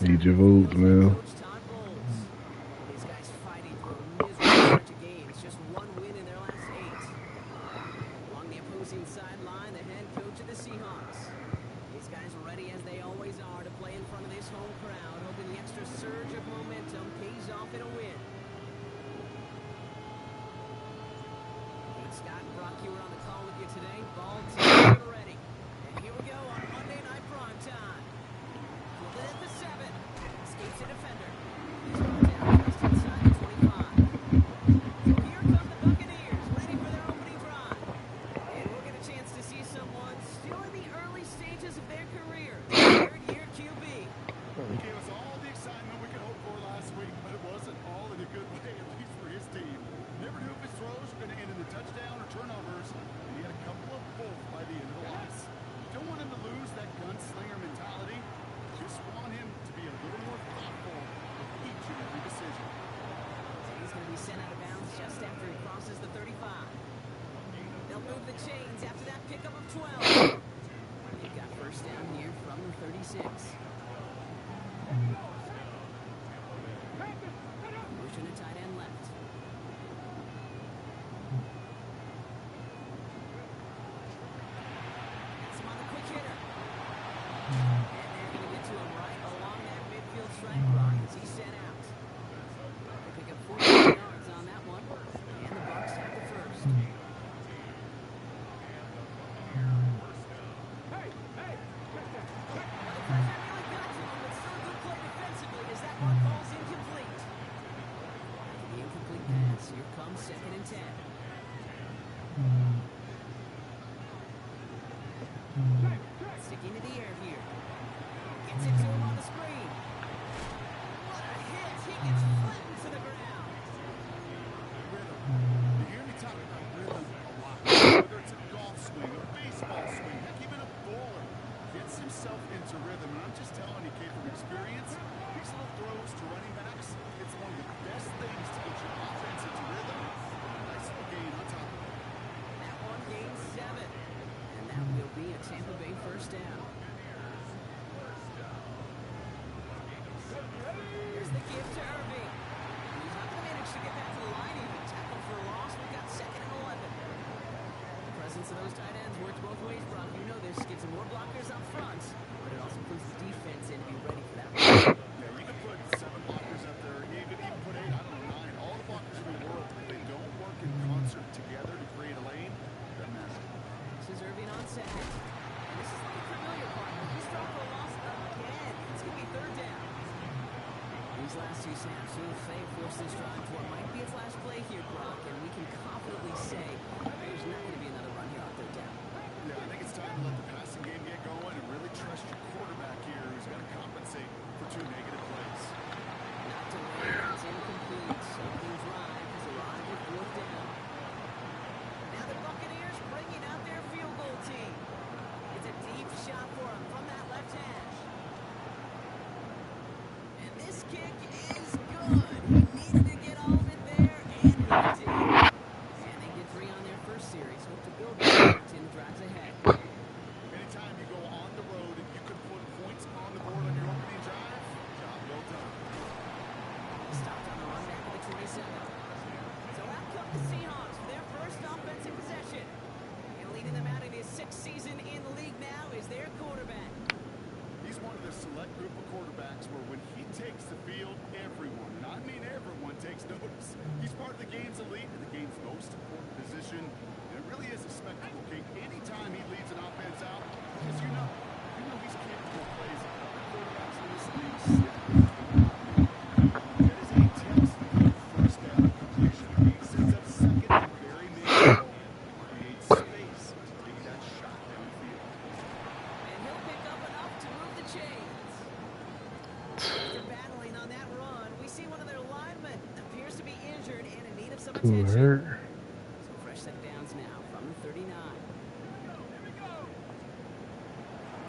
Need your votes, man. Who hurt? Fresh set downs now from the 39.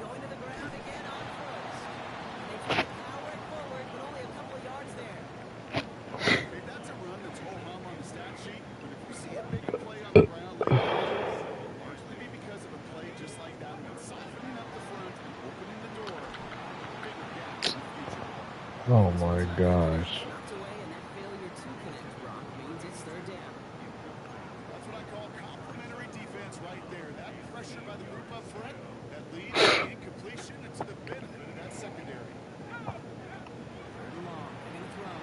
Going to the ground again on foot. They try to power it forward, but only a couple of yards there. Hey, that's a run that's ho-hum on the stat sheet, but if you see a big play on the ground later, it'll largely be because of a play just like that one, softening up the front and opening the door. Bigger gap in the future. Oh my gosh. Knocked away, and that failure to connect, Brock, means it's third down. That's what I call complementary defense right there. That pressure by the group up front, that leads to the incompletion and to the benefit of that secondary. Third and long. They're going to throw.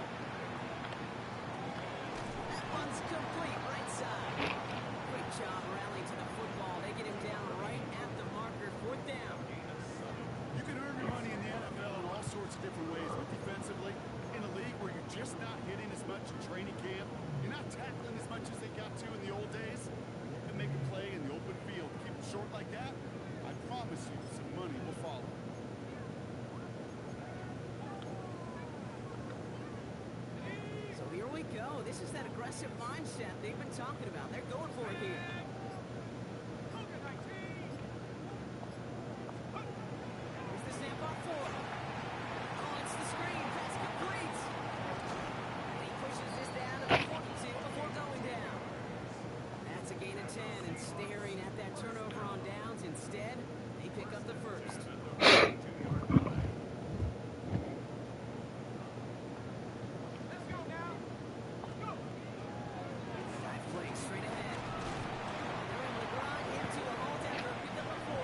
That one's complete, right side. Great job rallying to the football. They get him down right at the marker. Fourth down. You can earn your money in the NFL in all sorts of different ways, but defensively, in a league where you're just not hitting as much in training camp, you're not tackling as much as they got to in the old days, you can make a play in the open field. Keep it short like that, I promise you some money will follow. So here we go. This is that aggressive mindset they've been talking about. They're going for it here. Here's the snap off for him. Oh, it's the screen. Pass complete. And he pushes this down to the 42 before going down. That's a gain of 10, and staring at that turnover on downs. Instead, they pick up the first. Five plays straight ahead. They're able to grind into a hold after a pick up a 4.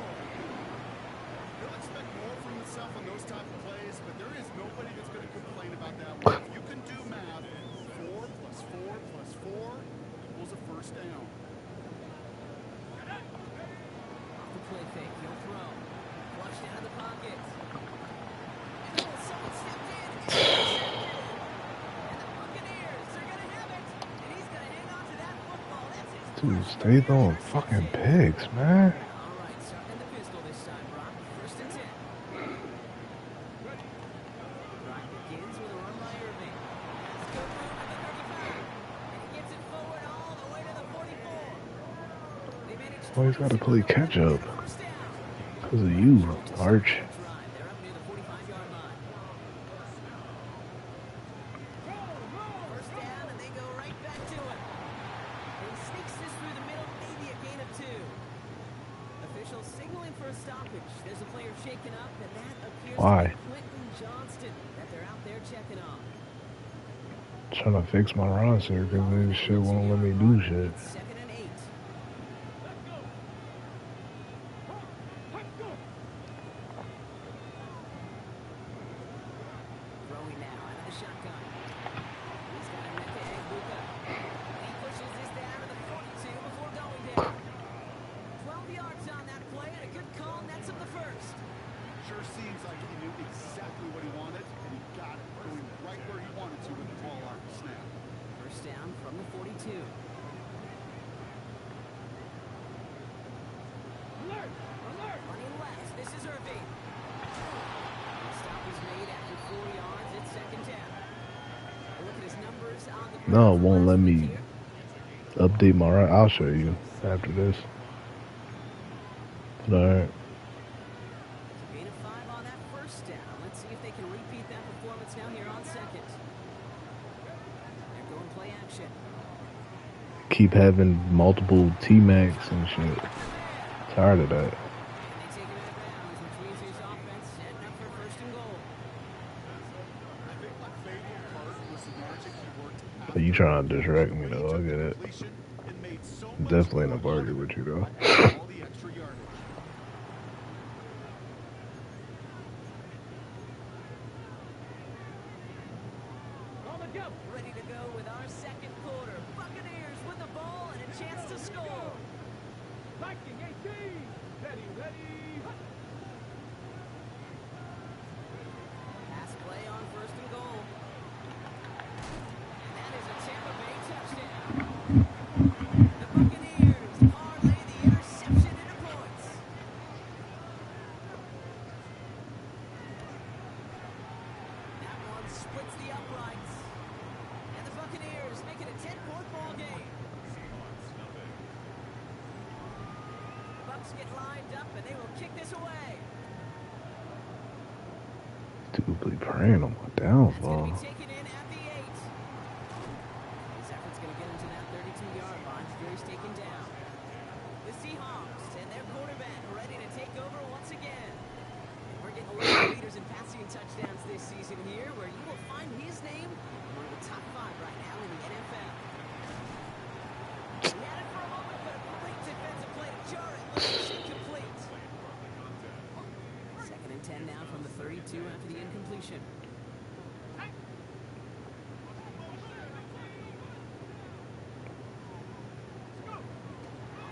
He'll expect more from himself on those type of plays, but there is nobody that's going to complain about that one. If you can do math, 4 plus 4 plus 4 equals a first down. Off the play fake, he'll throw. Flushed out of the pocket. And someone stepped in and intercepted. And the Buccaneers are going to have it. And he's going to hang on to that football. That's his Dude, first stay career throwing interception. fucking picks, man. All right, starting the pistol this time, Brock. First and 10. Brock begins with a run by Irving. Has good room at the 35. And he gets it forward all the way to the 44. They manage Well, he's got to play catch up first down. because of you, Arch. Drive. They're up near the 45-yard line. First down, and they go right back to him. And he sneaks this through the middle, maybe a gain of 2. Officials signaling for a stoppage. There's a player shaken up, and that appears Why? to be Quentin Johnston that they're out there checking on. Trying to fix my roster because this shit won't let me do shit. It's 2nd and 8. Throwing now out of the shotgun. He's got a neck to wk10. And he pushes this down to the 42 before going down. 12 yards on that play, and a good call nets him the first. Sure seems like he knew exactly what he wanted, and he got it, going right where he wanted to with the ball after snap. First down from the 42. Alert! Alert! Running left. This is Irving. The stop is made after 4 yards. It's second down. A look at his numbers on the No, it ground won't last let week me here. update my roster. I'll show you after this. But alright. Gain of 5 on that first down. Let's see if they can repeat that performance now here on second. They're going play action. Keep having multiple T-Max and shit. Tired of that. And they take it out of bounds, which means his offense setting up for first and goal. I think my favorite part was the magic he worked out. But you trying to distract me though, I get it. Completion and made so much Definitely in a more bargain with you though. all the extra yardage. Ready to go with our second quarter. Buccaneers with the ball and a chance to score. Viking 18! Ready, ready! Pass play on first and goal. And that is a Tampa Bay touchdown. The Buccaneers parlay the interception into points. That one splits the uprights. And the Buccaneers make it a 10-point ball game. Bucks get lined up and they will kick this away. Stupidly praying on my That's going to downfall. be taken in at the 8. His effort's going to get him to that 32-yard line. He's taken down. The Seahawks and their quarterback ready to take over once again. We're getting a lot of leaders in passing and touchdowns this season here, where you will find his name one of the top 5 right now in the NFL. He had it for a moment, but a great defensive play to jar it. Looks incomplete. 2nd and 10 now from the 32 after the incompletion.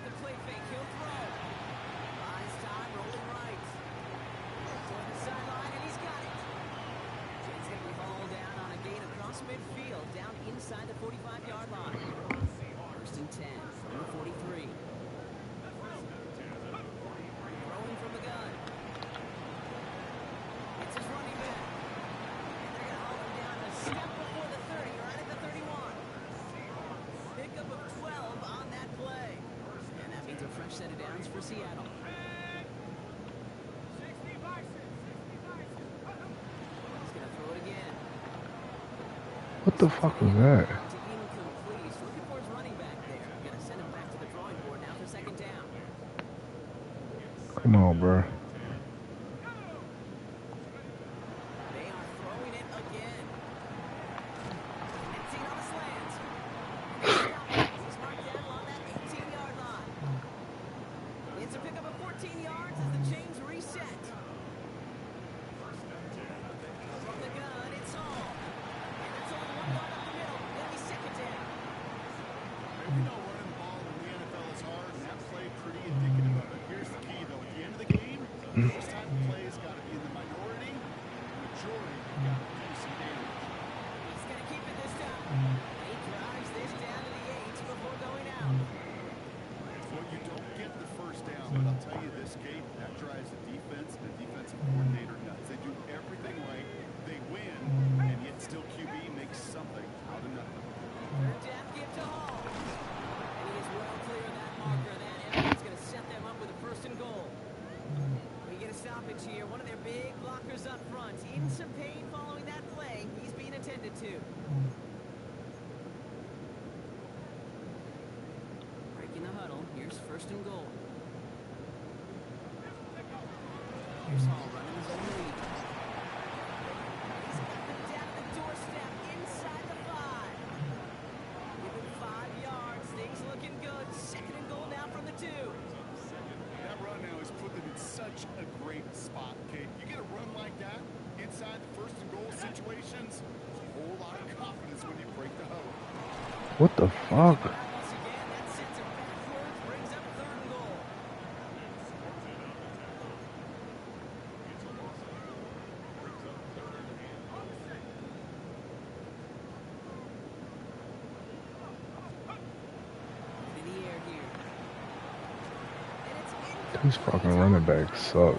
The play fake, he'll throw. Buys time, rolling right. Toward the sideline, and he's got it. It's going to be hauled down on a gain across midfield, down inside the 45-yard line. 1st and 10 from the 43. Throwing from the gun. It's his running back. And they're going to haul him down a step before the 30, right at the 31. Pickup of 12 on that play. And that means a fresh set of downs for Seattle. 65. He's going to throw it again. What the fuck was that? To incomplete. He's looking for his running back there. Going to send him back to the drawing board now for 2nd down. Come on, bro. They are throwing it again. And seen on the slants. He's marked down on that 18-yard line. It's a pickup of 14 yards as the chains reset. From the gun, it's all. And it's only 1 yard up the middle. It'll be 2nd down. We know running the ball in the NFL is hard, and that play pretty indicative of it. Here's the key, though. At the end of the game, those type of plays got to be in the minority. The majority got to do some damage. He's going to keep it this time. He drives this down to the 8 before going out. Well, you don't get the 1st down, but I'll tell you this, Kate, that drives the defense and the defensive coordinator nuts. They do everything right. They win, and yet still QB makes something out of nothing. 3rd down, give to Hall. And he is well clear of that marker. That effort's going to set them up with a 1st and goal. We get a stoppage here. One of their big blockers up front. In some pain following that play. He's being attended to. Breaking the huddle. Here's 1st and goal. Here's Hall running his own lead. He's got them down the doorstep inside the 5. Give him 5 yards. Things looking good. 2nd and goal now from the 2. That run now has put them in such a great spot, Kate. You get a run like that inside the 1st and goal situations, there's a whole lot of confidence when you break the huddle. What the fuck? Once again, that sends him backwards, brings up 3rd and goal. In the air here. And it's incomplete. These fucking running backs suck.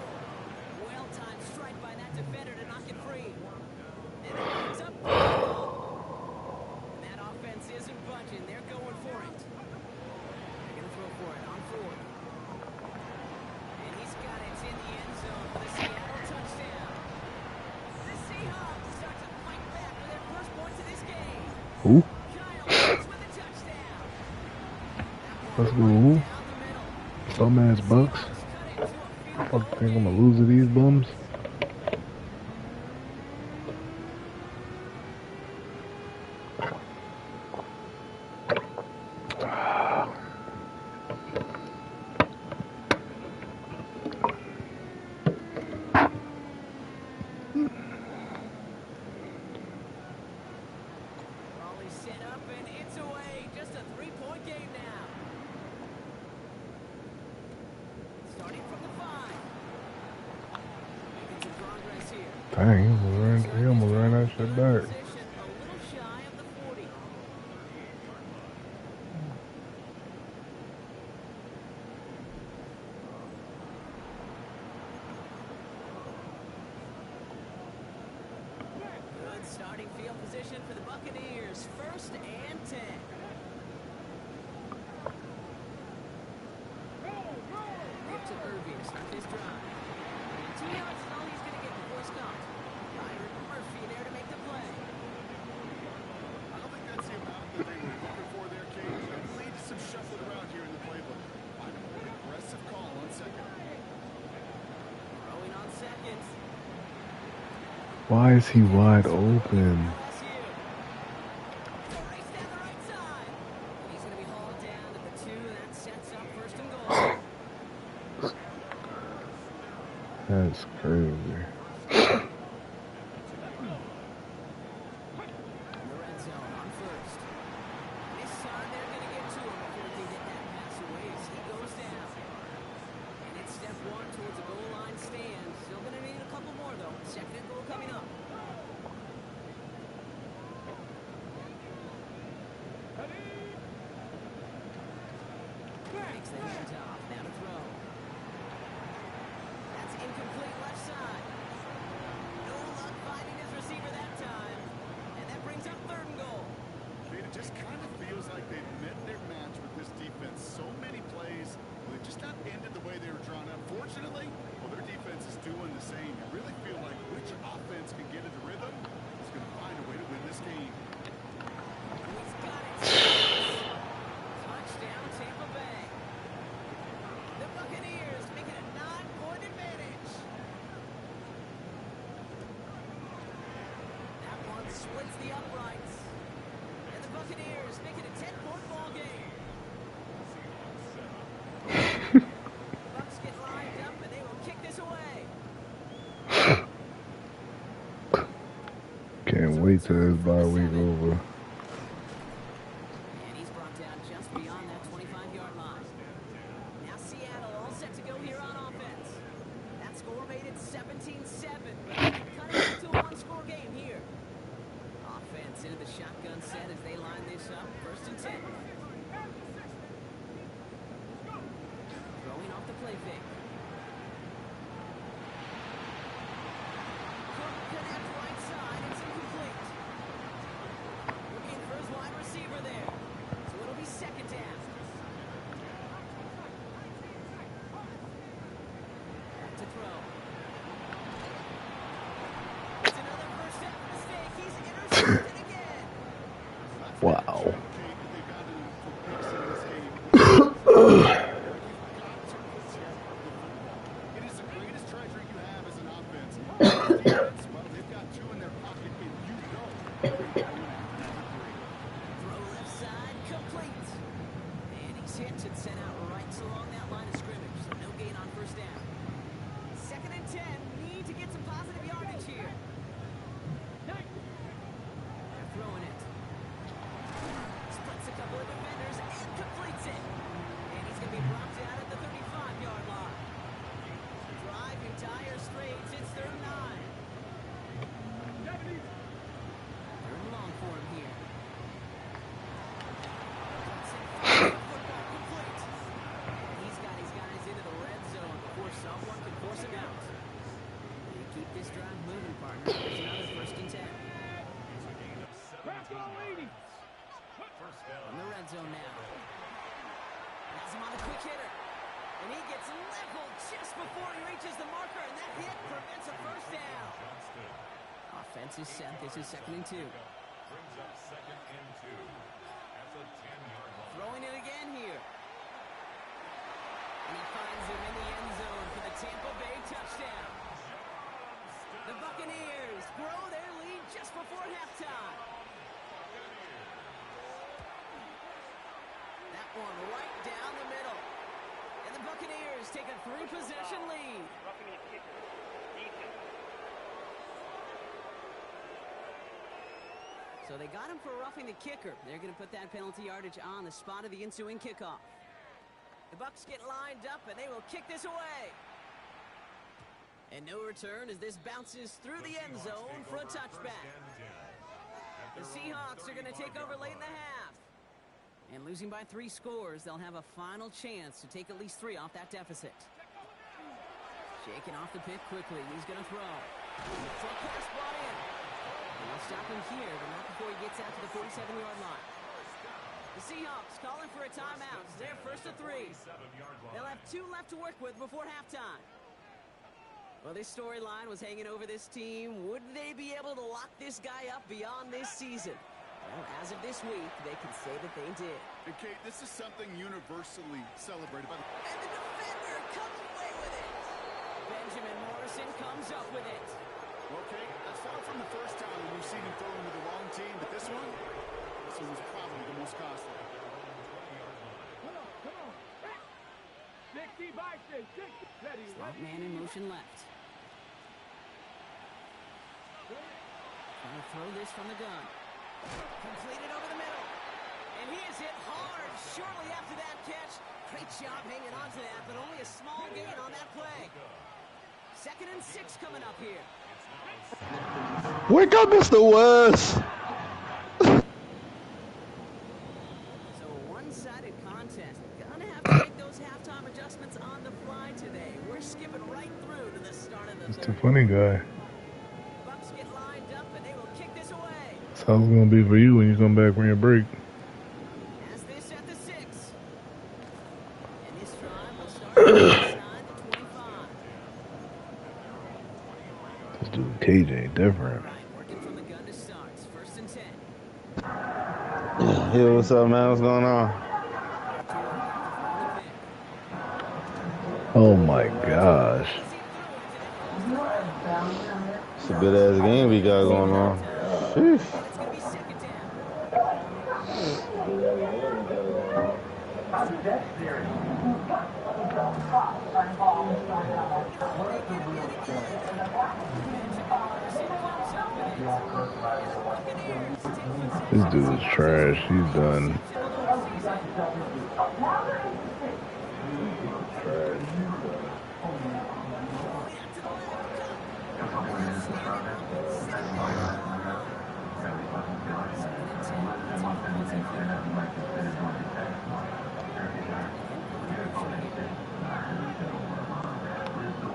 Well-timed strike by that defender to knock it free. And it brings up 3rd and goal. And that offense isn't budging. They're going for it. They're going to throw for it on 4th. And he's got it in the end zone for the Seattle touchdown. The Seahawks start to fight back for their 1st points of this game. Who? Kyle Pitts with a touchdown. Let's go. Who? Down the middle. Bum ass Bucks. Cut it to a field Fuck, goal think I'm lead. gonna lose to these bums? Raleigh set up and it's away. Just a 3-point game now. Starting from the 5. Making some progress here. Dang, he almost ran that shit back. Position a little shy of the 40. Good starting field position for the Buccaneers. 1st and 10. Give to Irving to start this drive. And 2 yards is all he's going to get before it's caught. Byron Murphy there to make the play. I don't think that's the amount that they were looking for there, Kate. It'll lead to some shuffling around here in the playbook. An aggressive call on 2nd. Throwing on 2nd. Why is he wide open? LSU. It's a race down the right side. And he's going to be hauled down at the 2. That sets up first and goal. That's crazy. In the red zone on first. This time they're going to get to him before they get that pass away as he goes down. And it's step 1 towards a goal line stand. Still going to need a couple more though. Second and goal coming up. Takes the handoff. Now to throw. That's incomplete left side. No luck finding his receiver that time. And that brings up third and goal. It just kind of feels like they've met their match with this defense. So many plays, they've just not ended the way they were drawn up. Fortunately, well, their defense is doing the same. You really feel like which offense can get into rhythm is going to find a way to win this game. He's got it. Touchdown, Tampa Bay. The Buccaneers making a 9-point advantage. That one splits the uprights. And the Buccaneers make it a 10-point ball game. Bucks get lined up and they will kick this away. Can't wait till this bye week over. And he's brought down just beyond that 25-yard line. Now Seattle all set to go here on offense. That score made it 17-7, but cut it into a one-score game here. Offense into the shotgun set as they line this up. First and 10. Throwing off the play fake. Cook connect right side. It's incomplete. Looking for his wide receiver there. So it'll be second down. Back to throw. It's another first down mistake. He's intercepted again. Wow. It is the greatest treasure you have as an offense. Defense, well, they've got 2 in their pocket, and you know they're going after that 3. Throw left side, complete. And he's hit and sent out right along that line of scrimmage, so no gain on first down. Second and 10, need to get some positive yardage here. They're throwing it. Splits a couple of defenders and completes it. And he's going to be brought down at the 35-yard line. Drive entire straights, it's third and 9. Third and long for him here. Football complete. And he's got his guys into the red zone before someone can force him out. They keep this drive moving, partner. There's another first and 10. From the red zone now. Has him on the quick hitter. And he gets leveled just before he reaches the marker, and that hit prevents a first down. Offense is set. This is second and 2. Throwing it again here. And he finds him in the end zone for the Tampa Bay touchdown. The Buccaneers grow their lead just before halftime. That one right down the middle. And the Buccaneers take a 3-possession lead. So they got him for roughing the kicker. They're going to put that penalty yardage on the spot of the ensuing kickoff. The Bucs get lined up, and they will kick this away. And no return as this bounces through the end zone for a touchback. The Seahawks are going to take over late in the half. And losing by 3 scores, they'll have a final chance to take at least 3 off that deficit. Shaking off the pick quickly. He's going to throw. Front pass brought in. And they'll stop him here, but not before he gets out to the 47-yard line. The Seahawks calling for a timeout. They're first to 3. They'll have 2 left to work with before halftime. Well, this storyline was hanging over this team. Would they be able to lock this guy up beyond this season? Well, as of this week, they can say that they did. And Kate, this is something universally celebrated by the... And the defender comes away with it. Benjamin Morrison comes up with it. Okay, that's far from the first time we've seen him throw into the wrong team, but this one was probably the most costly. Come on. Hey. 60 by 60. Ready, Slot ready. man in motion left. Trying to throw this from the gun. Completed over the middle. And he is hit hard shortly after that catch. Great job hanging on to that, but only a small gain on that play. 2nd and 6 coming up here. Wake up, Mr. West! So a one-sided contest. Gonna have to make those halftime adjustments on the fly today. We're skipping right through to the start of the It's the third. funny guy. Bucks get lined up and they will kick this away. That's how it's gonna be for you when you come back from your break. As they set the 6. And this drive will start inside the 25. This dude KJ different. Right, working from the gun to start. 1st and 10. Yo, what's up, man? What's going on? Oh my gosh. It's a good ass game we got going on. Sheesh. It's going to be 2nd down. This dude is trash. He's done.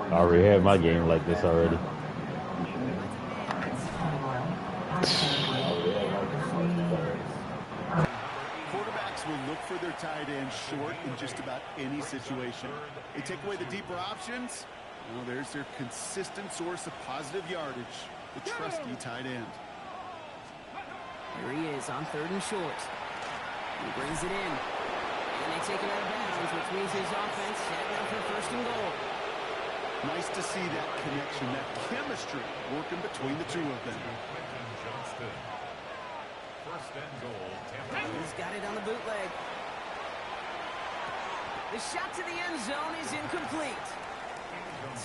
I already had my game like this already. Quarterbacks will look for their tight end short in just about any situation. They take away the deeper options. Well, there's their consistent source of positive yardage, the trusty tight end. Here he is on 3rd and short. He brings it in. And they take it out of bounds, which means his offense setting up for 1st and goal. Nice to see that connection, that chemistry working between the two of them. He's got it on the bootleg. The shot to the end zone is incomplete.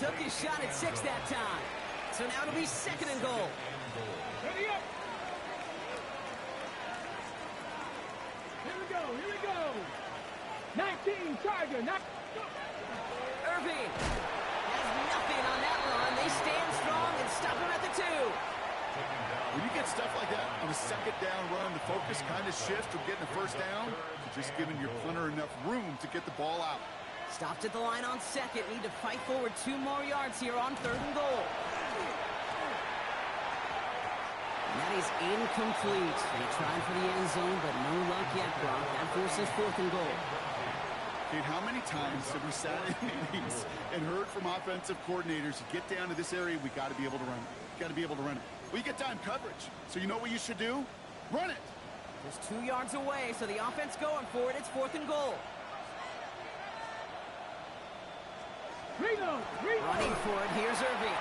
Took his shot at 6 that time. So now it'll be 2nd and goal. Ready up. Here we go. 19 Tiger. Irving has nothing on that run. They stand strong and stop him at the 2. When you get stuff like that on a 2nd down run, the focus kind of shifts from getting a 1st down to just giving your punter enough room to get the ball out. Stopped at the line on 2nd. Need to fight forward 2 more yards here on 3rd and goal. And that is incomplete. They tried for the end zone, but no luck yet, Brock. That forces 4th and goal. Kate, how many times have we sat in meetings and heard from offensive coordinators, get down to this area, we got to be able to run it. Got to be able to run it. Well, you get time coverage. So you know what you should do? Run it. Just 2 yards away, so the offense going for it. It's 4th and goal. Running for it, here's Irving.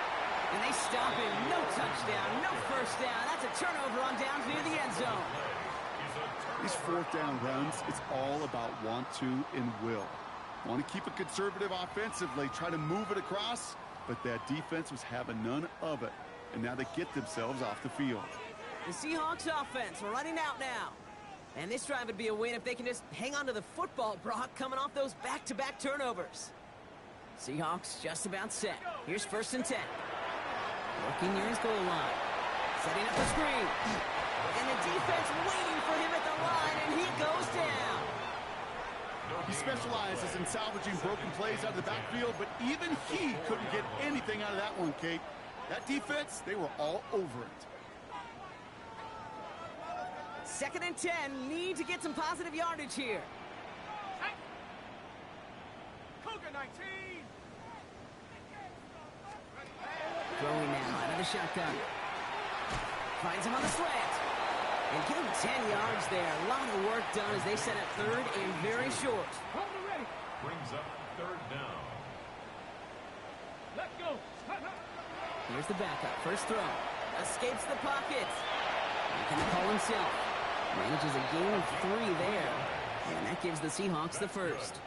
And they stop him. No touchdown, no 1st down. That's a turnover on downs near the end zone. These 4th down runs, it's all about want to and will. Want to keep it conservative offensively, try to move it across, but that defense was having none of it. And now they get themselves off the field. The Seahawks offense running out now. And this drive would be a win if they can just hang on to the football, Brock, coming off those back-to-back turnovers. Seahawks just about set. Here's 1st and 10. Looking near his goal line. Setting up the screen. And the defense waiting for him at the line, and he goes down. He specializes in salvaging broken plays out of the backfield, but even he couldn't get anything out of that one, Kate. That defense, they were all over it. 2nd and 10. Need to get some positive yardage here. Cougar 19. Throwing now out of the shotgun. Finds him on the slant. And give him 10 yards there. A lot of work done as they set up 3rd and very short. Hold it ready. Brings up 3rd down. Let's go. Here's the backup. First throw. Escapes the pocket. Making the call himself. Manages a gain of 3 there. And that gives the Seahawks the first.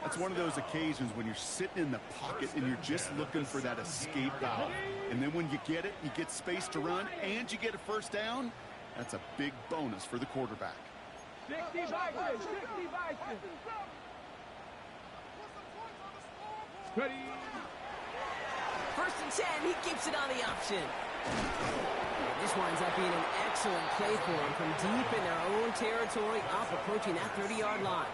That's one of those occasions when you're sitting in the pocket and you're just looking for that escape route. And then when you get it, you get space to run, and you get a first down. That's a big bonus for the quarterback. 60 Vikings, 60 Vikings. Ready. First and 10, he keeps it on the option. This winds up being an excellent play for him from deep in their own territory, up approaching that 30-yard line.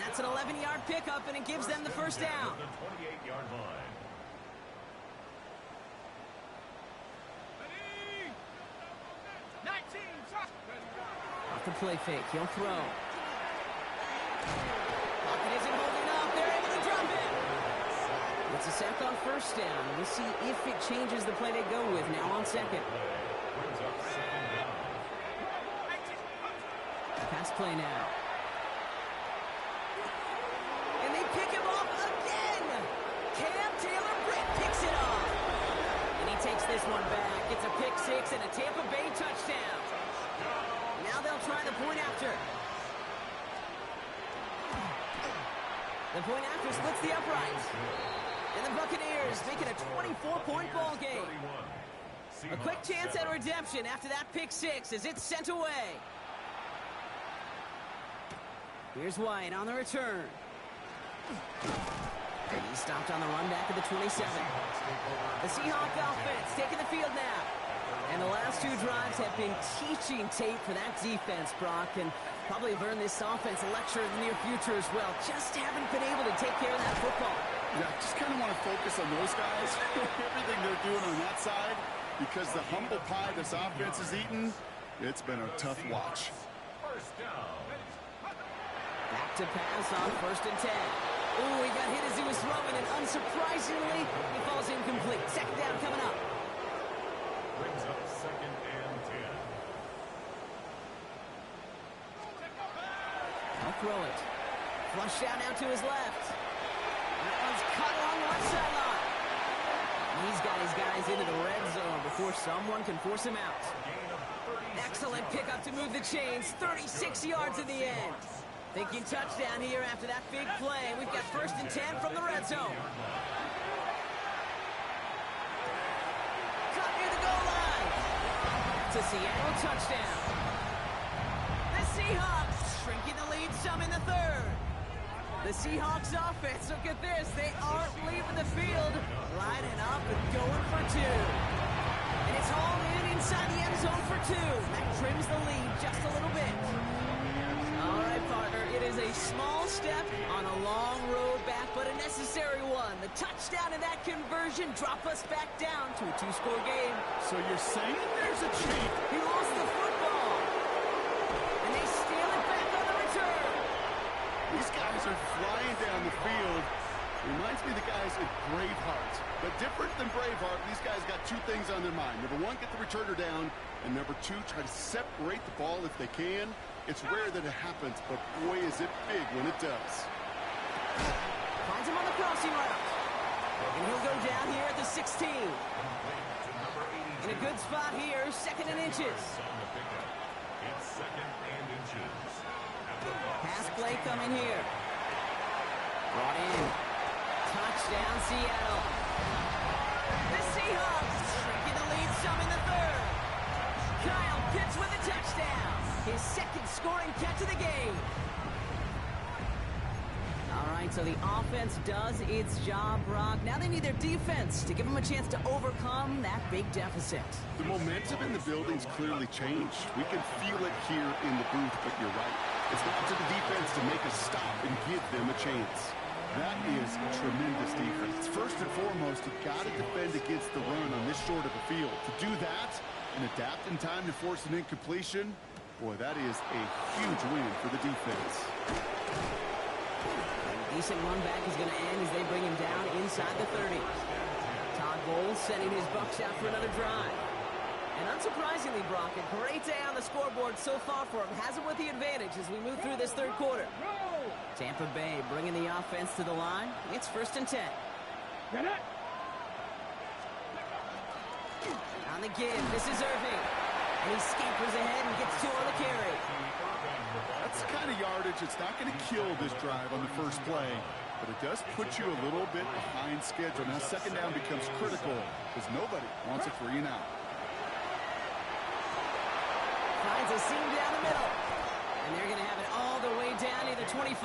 That's an 11-yard pickup, and it gives them the first down. The 28-yard line. Ready. 19. Off the play fake, he'll throw. Pocket isn't holding up. They're able to drop it. It's a sack on first down. We'll see if it changes the play they go with now on second. Pass play now. And they pick him off again. Cam Taylor-Britt picks it off. And he takes this one back. It's a pick 6 and a Tampa Bay touchdown. Now they'll try the point after. The point after splits the uprights. And the Buccaneers make it a 24-point ball game. A quick chance at redemption after that pick 6 as it's sent away. Here's White on the return. And he's stopped on the run back of the 27. The Seahawk offense taking the field now. And the last 2 drives have been teaching tape for that defense, Brock, and probably have earned this offense a lecture in the near future as well. Just haven't been able to take care of that football. Yeah, just kind of want to focus on those guys, everything they're doing on that side, because the humble pie this offense is eating, it's been a tough watch. First down. Back to pass on first and 10. Ooh, he got hit as he was throwing, and unsurprisingly, he falls incomplete. Second down coming up. Brings up second and 10. I'll throw it. Flush down now to his left. That one's cut along the left sideline. He's got his guys into the red zone before someone can force him out. Excellent pickup to move the chains. 36 yards in the end. Thinking touchdown here after that big play. We've got first and 10 from the red zone. Cut near the goal line. That's a Seattle touchdown. The Seahawks shrinking the lead some in the third. The Seahawks offense, look at this. They aren't leaving the field. Lining up and going for 2. And it's hauled in inside the end zone for 2. That trims the lead just a little bit. All right, partner, it is a small step on a long road back, but a necessary one. The touchdown and that conversion drop us back down to a 2-score game. So you're saying there's a chance? He lost the football. And they steal it back on the return. These guys are flying down the field. Reminds me of the guys at Braveheart. But different than Braveheart, these guys got 2 things on their mind. Number 1, get the returner down. And number 2, try to separate the ball if they can. It's rare that it happens, but boy, is it big when it does. Finds him on the crossing route. And he'll go down here at the 16. In a good spot here, second and inches. It's second and inches. Pass play coming here. Brought in. Touchdown, Seattle. The Seahawks shrinking the lead some in the third. Kyle Pitts with a touchdown. His second scoring catch of the game. All right, so the offense does its job, Brock. Now they need their defense to give them a chance to overcome that big deficit. The momentum in the building's clearly changed. We can feel it here in the booth, but you're right. It's up to the defense to make a stop and give them a chance. That is tremendous defense. First and foremost, you've got to defend against the run on this short of a field. To do that and adapt in time to force an incompletion, boy, that is a huge win for the defense. A decent run back is going to end as they bring him down inside the 30. Todd Bowles sending his Bucs out for another drive. And unsurprisingly, Brock, a great day on the scoreboard so far for him. Has him with the advantage as we move through this third quarter. Tampa Bay bringing the offense to the line. It's first and 10. Get it. On the give, this is Irving. And he scampers ahead and gets 2 on the carry. That's the kind of yardage that's not going to kill this drive on the first play, but it does put you a little bit behind schedule. Now second down becomes critical because nobody wants a 3 and out. Finds a seam down the middle. And they're going to have it all the way down to the 25.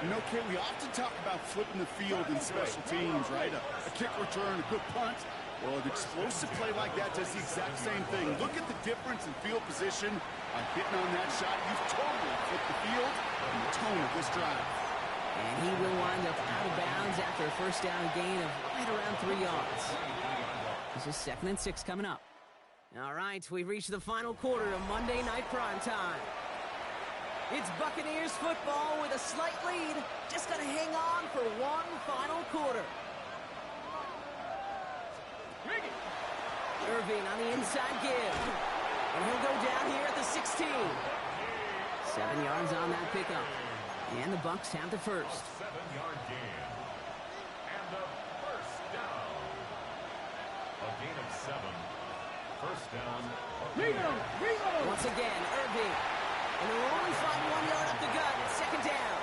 You know, Kate, we often talk about flipping the field in special teams, right? A kick return, a good punt. Well, an explosive play like that does the exact same thing. Look at the difference in field position by hitting on that shot. You've totally flipped the field and the tone of this drive. And he will wind up out of bounds after a first down gain of right around 3 yards. This is 2nd and 6 coming up. All right, we've reached the final quarter of Monday Night Prime Time. It's Buccaneers football with a slight lead. Just got to hang on for one final quarter. Irving on the inside give. And he'll go down here at the 16. 7 yards on that pickup. And the Bucs have the first. 7-yard gain. And a first down. A gain of 7. First down. Once again, Irving. And they'll only find 1 yard up the gut. It's second down.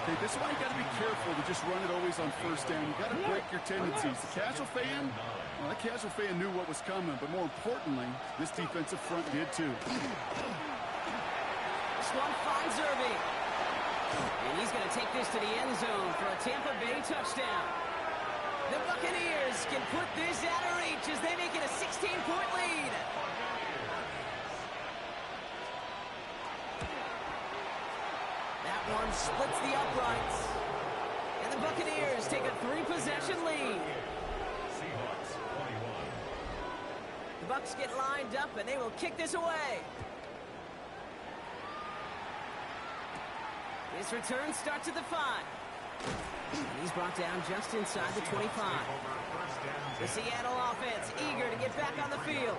Hey, this is why you got to be careful to just run it always on first down. You got to break your tendencies. The casual fan, well, that casual fan knew what was coming, but more importantly, this defensive front did too. This one finds Irving. And he's going to take this to the end zone for a Tampa Bay touchdown. The Buccaneers can put this out of reach as they make it a 16-point lead. That one splits the uprights. And the Buccaneers take a 3-possession lead. Seahawks 21. The Bucs get lined up and they will kick this away. This return starts at the 5. And he's brought down just inside the 25. The Seattle offense eager to get back on the field.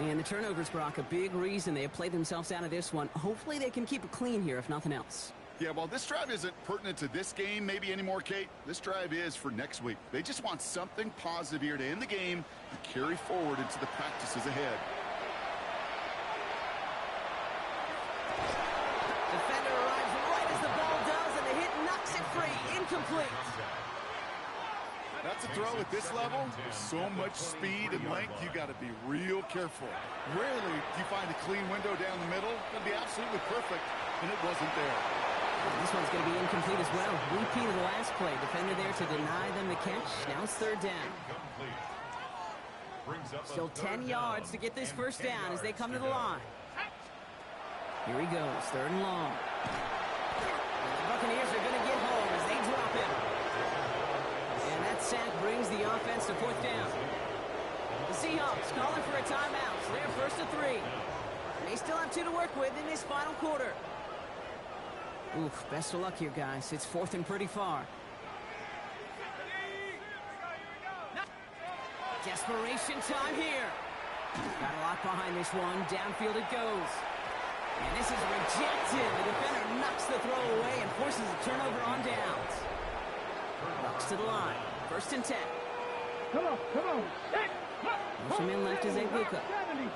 And the turnovers, Brock, a big reason they have played themselves out of this one. Hopefully they can keep it clean here, if nothing else. Yeah, well, this drive isn't pertinent to this game maybe anymore, Kate. This drive is for next week. They just want something positive here to end the game and carry forward into the practices ahead. Defender arrives right as the ball does, and the hit knocks it free. Incomplete. That's a throw at this level. There's so much speed and length, you got to be real careful. Rarely do you find a clean window down the middle. It's going to be absolutely perfect, and it wasn't there. This one's going to be incomplete as well. Repeat of the last play. Defender there to deny them the catch. Now it's third down. Still 10 yards to get this first down as they come to the line. Here he goes, third and long. And the Buccaneers are going to get home as they drop him. And that sack brings the offense to fourth down. The Seahawks calling for a timeout, so they're first to 3. They still have 2 to work with in this final quarter. Oof, best of luck here, guys. It's fourth and pretty far. Desperation time here. Got a lot behind this one. Downfield it goes. And this is rejected. The defender knocks the throw away and forces a turnover on downs. Bucks to the line. First and 10. Come on. Motion man left is Egbuka. 70.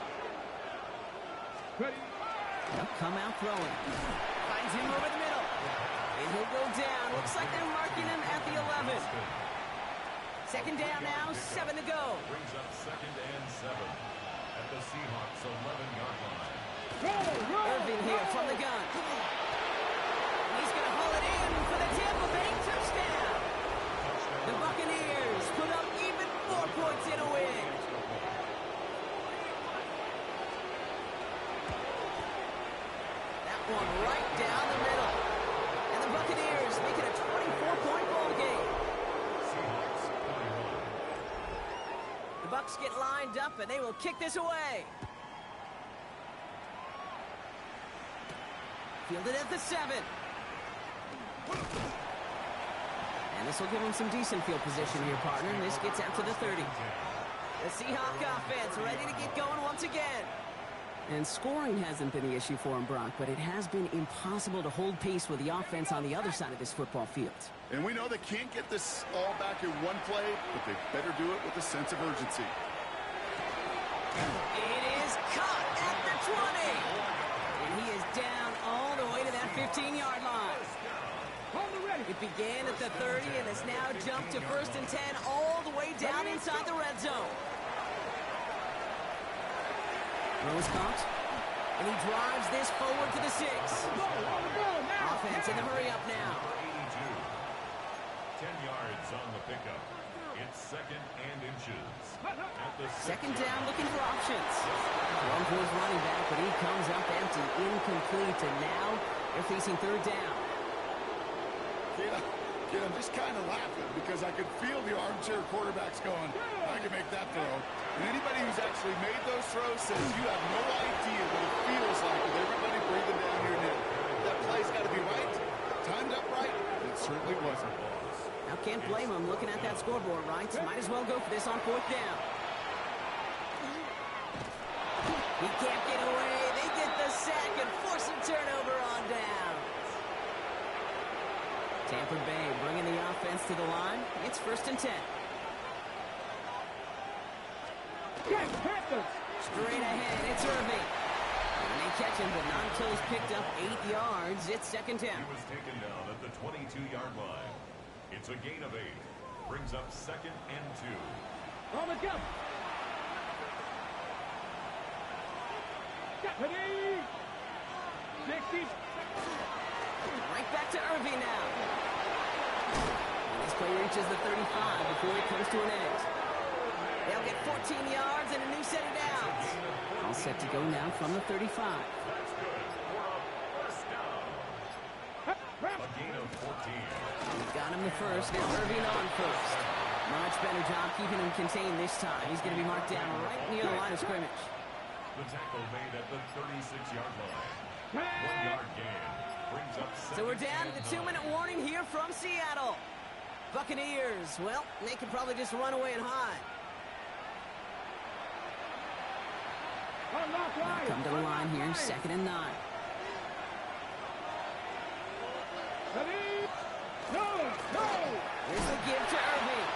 Ready. They'll come out throwing. Finds him over the middle. And he'll go down. Looks like they're marking him at the 11. Second down now, 7 to go. Brings up 2nd and 7 at the Seahawks 11-yard line. Irving here from the gun. He's going to haul it in for the Tampa Bay touchdown. The Buccaneers put up even more points in a win. That one right down the middle. And the Buccaneers make it a 24-point ball game. Seahawks 21. The Bucs get lined up and they will kick this away. Fielded at the 7. And this will give them some decent field position here, partner. And this gets out to the 30. The Seahawk offense ready to get going once again. And scoring hasn't been the issue for him, Brock, but it has been impossible to hold pace with the offense on the other side of this football field. And we know they can't get this all back in one play, but they better do it with a sense of urgency. It is caught at the 20. And he is down all the way to that 15-yard line. It began at the 30 and has now jumped to 1st and 10 all the way down inside the red zone. Rose caught, and he drives this forward to the 6. Offense in the hurry up now. 82. 10 yards on the pickup. It's 2nd and inches. At the 2nd down, looking for options. One for his running back, but he comes up empty, incomplete, and now they're facing 3rd down. Kid, I'm just kind of laughing because I could feel the armchair quarterbacks going, I can make that throw. And anybody who's actually made those throws says you have no idea what it feels like with everybody breathing down your neck. That play's got to be right, timed up right, and it certainly wasn't. Now can't blame him looking at that scoreboard, right? Might as well go for this on 4th down. He can't get away. They get the sack and force a turnover on down. Tampa Bay bringing the offense to the line. It's 1st and 10. Straight ahead, it's Irving. And they catch him, but not until he's picked up 8 yards. It's 2nd down. He was taken down at the 22-yard line. It's a gain of 8. Brings up 2nd and 2. On the jump. Deputy. 60. Right back to Irving now. And this play reaches the 35 before it comes to an end. They'll get 14 yards and a new set of downs. All set to go now from the 35. That's good for a 1st down. A gain of 14. He got him the 1st. Now Irving on 1st. Much better job keeping him contained this time. He's going to be marked down right near the line of scrimmage. The tackle made at the 36-yard line. 1-yard gain. Brings up 2nd. So we're down to the and 2-minute warning here from Seattle. Buccaneers, well, they could probably just run away and hide. Come to the line here, 2nd and 9. Here's the give to Irving.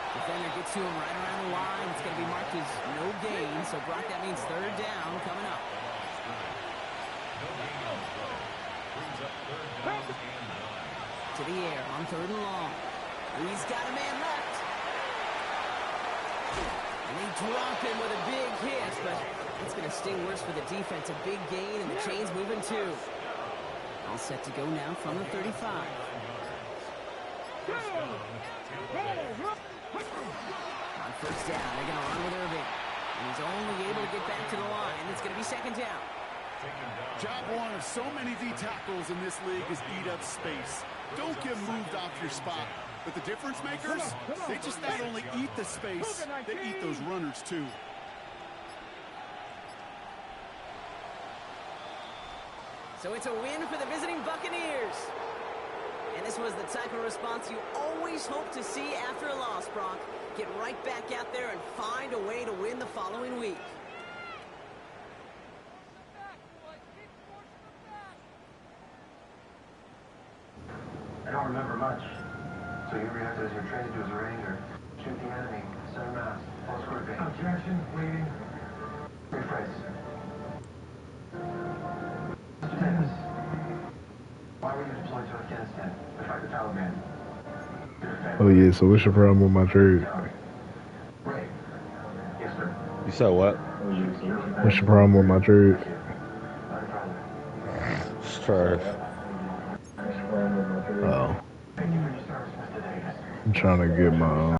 Defender gets to him right around the line. It's going to be marked as no gain. So, Brock, that means 3rd down coming up. No gain on the play. Brings up 3rd down and 9. To the air on 3rd and long. He's got a man left. And they drop him with a big hit, but it's going to sting worse for the defense. A big gain, and the chain's moving too. All set to go now from the 35. On 1st down, they're going to run with Irving. And he's only able to get back to the line. It's going to be 2nd down. Job one of so many D tackles in this league is eat up space. Don't get moved off your spot. But the difference makers, they just not only eat the space, they eat those runners too. So it's a win for the visiting Buccaneers. And this was the type of response you always hope to see after a loss, Brock. Get right back out there and find a way to win the following week. I don't remember much. So you react as you're trained to as a ranger. Shoot the enemy. Center mass. Close grouping. Objection. Leading. Rephrase. Mr. Davis, why were you deployed to Afghanistan to fight the Taliban? Oh yeah, so what's your problem with my trade? Right. Yes, sir. You said what? What's your problem with my trade? Not a problem. It's trash. Oh, Thank you for your service, Mr. Davis. I'm trying to get my